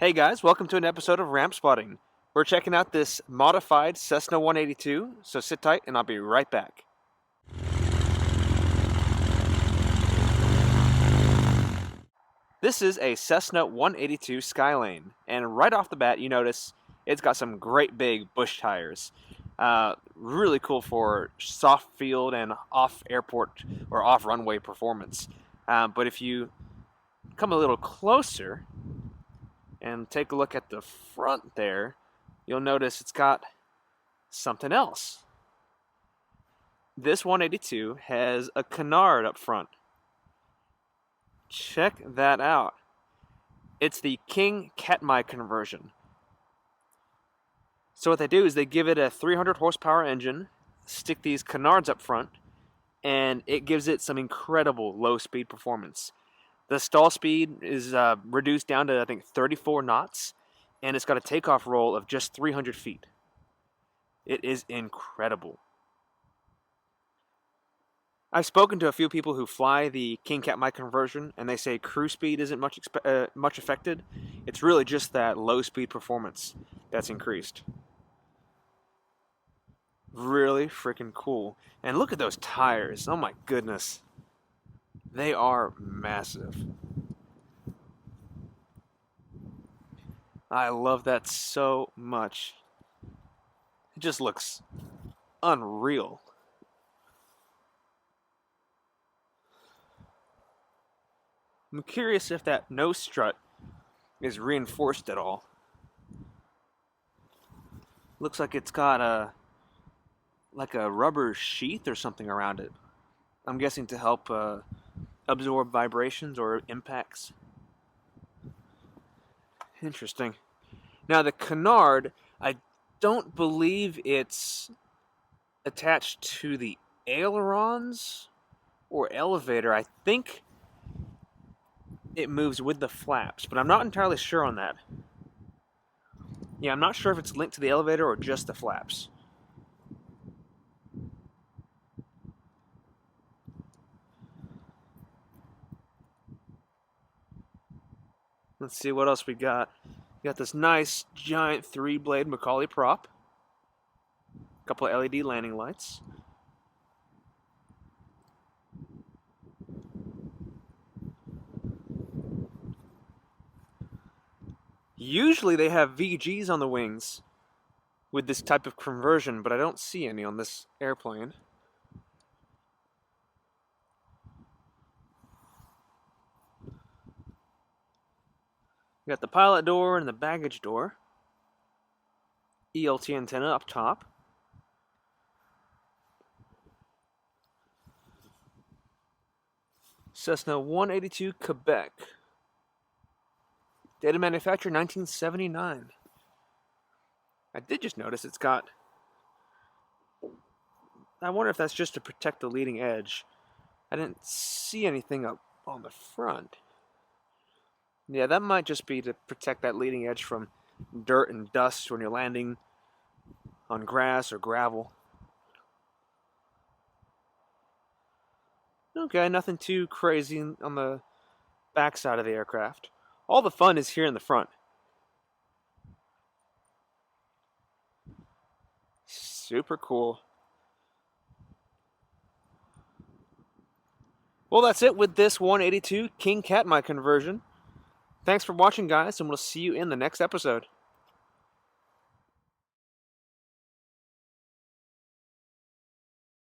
Hey guys, welcome to an episode of Ramp Spotting. We're checking out this modified Cessna 182, so sit tight and I'll be right back. This is a Cessna 182 Skylane, and right off the bat you notice it's got some great big bush tires. Really cool for soft field and off airport or off runway performance. But if you come a little closer and take a look at the front there, you'll notice it's got something else. This 182 has a canard up front. Check that out. It's the King Katmai conversion. So what they do is they give it a 300 horsepower engine, stick these canards up front, and it gives it some incredible low speed performance. The stall speed is reduced down to, I think, 34 knots, and it's got a takeoff roll of just 300 feet. It is incredible. I've spoken to a few people who fly the King Katmai conversion, and they say cruise speed isn't much affected. It's really just that low speed performance that's increased. Really freaking cool. And look at those tires. Oh my goodness. They are massive. I love that so much. It just looks unreal. I'm curious if that nose strut is reinforced at all. Looks like it's got a rubber sheath or something around it. I'm guessing to help absorb vibrations or impacts. Interesting. Now the canard, I don't believe it's attached to the ailerons or elevator. I think it moves with the flaps, but I'm not entirely sure on that. Yeah, I'm not sure if it's linked to the elevator or just the flaps. Let's see what else we got. We got this nice giant 3-blade Macaulay prop. A couple of LED landing lights. Usually they have VGs on the wings with this type of conversion, but I don't see any on this airplane. We got the pilot door and the baggage door. ELT antenna up top. Cessna 182 Quebec. Date of manufacture 1979. I did just notice it's got... I wonder if that's just to protect the leading edge. I didn't see anything up on the front. Yeah, that might just be to protect that leading edge from dirt and dust when you're landing on grass or gravel. Okay, nothing too crazy on the back side of the aircraft. All the fun is here in the front. Super cool. Well, that's it with this 182 King Katmai conversion. Thanks for watching, guys, and we'll see you in the next episode.